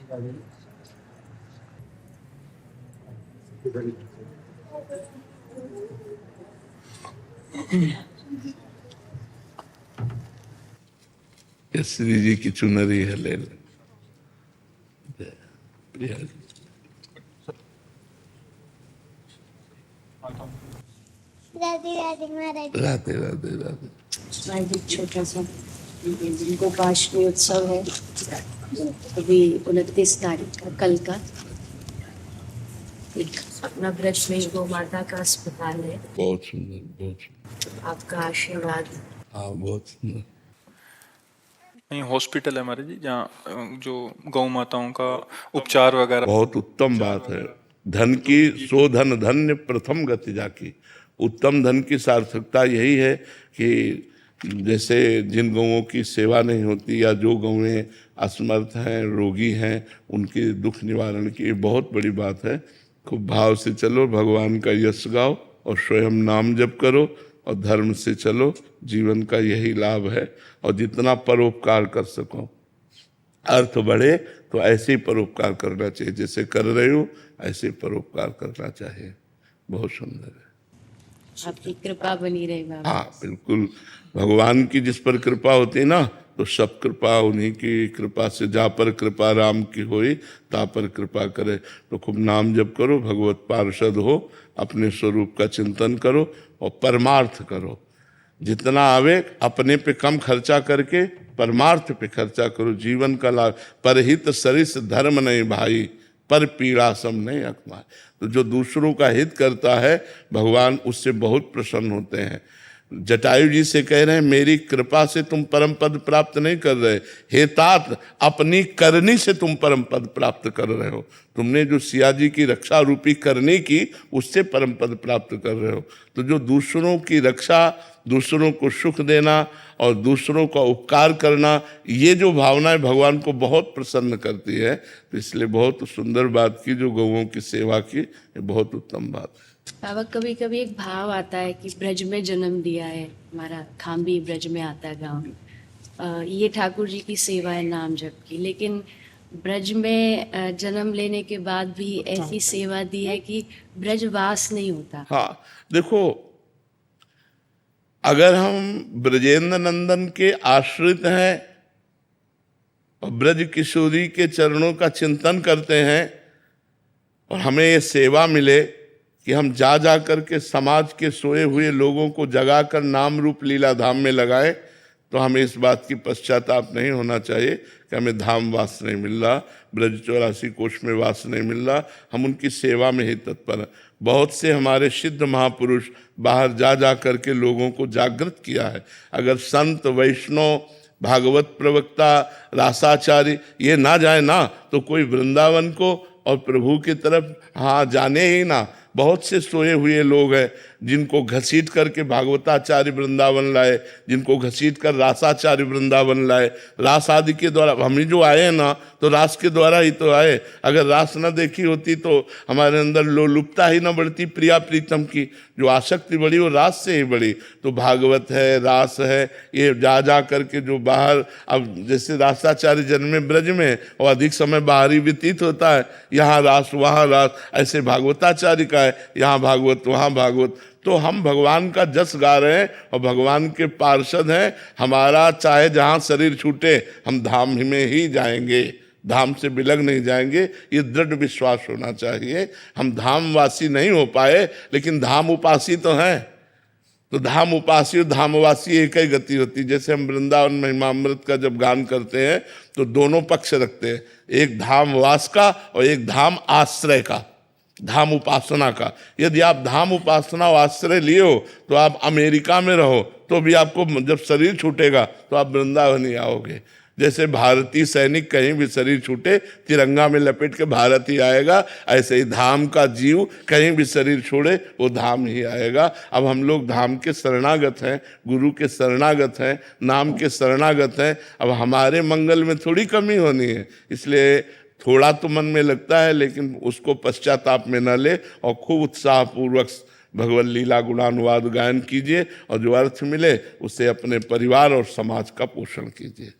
श्री जी की चुनरी है, ले ले। प्रिया जी, राधे राधे महाराज। राधे राधे राधे। आज एक छोटा सा गोपाष्टमी उत्सव है, अभी 29 तारीख का, कल का। एक अपना ब्रज में गौ माता का अस्पताल है। बहुत सुंदर, बहुत सुंदर। आपका आशीर्वाद। हाँ, बहुत सुंदर। नहीं, हॉस्पिटल है हमारे जी, जहाँ जो गौ माताओं का उपचार वगैरह। बहुत उत्तम बात है। धन की सो धन धन्य प्रथम गति जाकी। उत्तम धन की सार्थकता यही है कि जैसे जिन गौओं की सेवा नहीं होती या जो गौएं असमर्थ हैं, रोगी हैं, उनके दुख निवारण की बहुत बड़ी बात है। खूब भाव से चलो, भगवान का यश गाओ और स्वयं नाम जप करो और धर्म से चलो। जीवन का यही लाभ है। और जितना परोपकार कर सको, अर्थ बढ़े, तो ऐसे ही परोपकार करना चाहिए। जैसे कर रहे हो ऐसे परोपकार करना चाहिए। बहुत सुंदर है। आपकी कृपा बनी रहे बाबा। हाँ, बिल्कुल। भगवान की जिस पर कृपा होती है ना, तो सब कृपा उन्हीं की कृपा से। जा पर कृपा राम की होई, ता पर कृपा करे। तो खूब नाम जप करो, भगवत पार्षद हो, अपने स्वरूप का चिंतन करो और परमार्थ करो। जितना आवे अपने पे कम खर्चा करके परमार्थ पे खर्चा करो। जीवन का लाभ। परहित सरिस धर्म नहीं भाई, पर पीड़ा सम नहीं अकमाय। तो जो दूसरों का हित करता है, भगवान उससे बहुत प्रसन्न होते हैं। जटायु जी से कह रहे हैं, मेरी कृपा से तुम परम पद प्राप्त नहीं कर रहे, हे तात, अपनी करनी से तुम परम पद प्राप्त कर रहे हो। तुमने जो सिया जी की रक्षा रूपी करनी की, उससे परम पद प्राप्त कर रहे हो। तो जो दूसरों की रक्षा, दूसरों को सुख देना और दूसरों का उपकार करना, ये जो भावनाएं भगवान को बहुत प्रसन्न करती है। तो इसलिए बहुत सुंदर बात की जो गौओं की सेवा की, ये बहुत उत्तम बात है। बाबा, कभी कभी एक भाव आता है कि ब्रज में जन्म दिया है, हमारा खाम्बी ब्रज में आता है गाँव। ये ठाकुर जी की सेवा है नाम जप की, लेकिन ब्रज में जन्म लेने के बाद भी ऐसी सेवा दी है कि ब्रजवास नहीं होता। हाँ, देखो, अगर हम ब्रजेंद्र नंदन के आश्रित हैं और ब्रज किशोरी के चरणों का चिंतन करते हैं और हमें ये सेवा मिले कि हम जा जा करके समाज के सोए हुए लोगों को जगाकर नाम रूप लीला धाम में लगाए, तो हमें इस बात की पश्चाताप नहीं होना चाहिए कि हमें धाम वास नहीं मिल रहा, ब्रज 84 कोष में वास नहीं मिल रहा। हम उनकी सेवा में ही तत्पर हैं। बहुत से हमारे सिद्ध महापुरुष बाहर जा जा करके लोगों को जागृत किया है। अगर संत, वैष्णव, भागवत प्रवक्ता, रासाचार्य ये ना जाए ना, तो कोई वृंदावन को और प्रभु की तरफ हाँ जाने ही ना। बहुत से सोए हुए लोग हैं जिनको घसीट करके भागवताचार्य वृंदावन लाए, जिनको घसीट कर रासाचार्य वृंदावन लाए। रास आदि के द्वारा हम ही जो आए हैं ना, तो रास के द्वारा ही तो आए। अगर रास न देखी होती तो हमारे अंदर लोलुपता ही न बढ़ती प्रिया प्रीतम की। जो आसक्ति बढ़ी वो रास से ही बढ़ी। तो भागवत है, रास है, ये जा जा करके जो बाहर, अब जैसे रासाचार्य जन्मे ब्रज में और अधिक समय बाहर ही व्यतीत होता है, यहाँ रास वहाँ रास, ऐसे भागवताचार्य का है, यहाँ भागवत वहाँ भागवत। तो हम भगवान का जस गा रहे हैं और भगवान के पार्षद हैं। हमारा चाहे जहाँ शरीर छूटे, हम धाम में ही जाएंगे, धाम से बिलग नहीं जाएंगे। ये दृढ़ विश्वास होना चाहिए। हम धामवासी नहीं हो पाए, लेकिन धाम उपासी तो हैं। तो धाम उपासी और धामवासी एक ही गति होती। जैसे हम वृंदावन महिमामृत का जब गान करते हैं तो दोनों पक्ष रखते हैं, एक धामवास का और एक धाम आश्रय का, धाम उपासना का। यदि आप धाम उपासना और आश्रय लिए हो तो आप अमेरिका में रहो तो भी आपको जब शरीर छूटेगा तो आप वृंदावन ही आओगे। जैसे भारतीय सैनिक कहीं भी शरीर छूटे तिरंगा में लपेट के भारत ही आएगा, ऐसे ही धाम का जीव कहीं भी शरीर छोड़े वो धाम ही आएगा। अब हम लोग धाम के शरणागत हैं, गुरु के शरणागत हैं, नाम के शरणागत हैं। अब हमारे मंगल में थोड़ी कमी होनी है, इसलिए थोड़ा तो मन में लगता है, लेकिन उसको पश्चाताप में न ले और खूब उत्साहपूर्वक भगवत लीला गुणानुवाद गायन कीजिए और जो अर्थ मिले उससे अपने परिवार और समाज का पोषण कीजिए।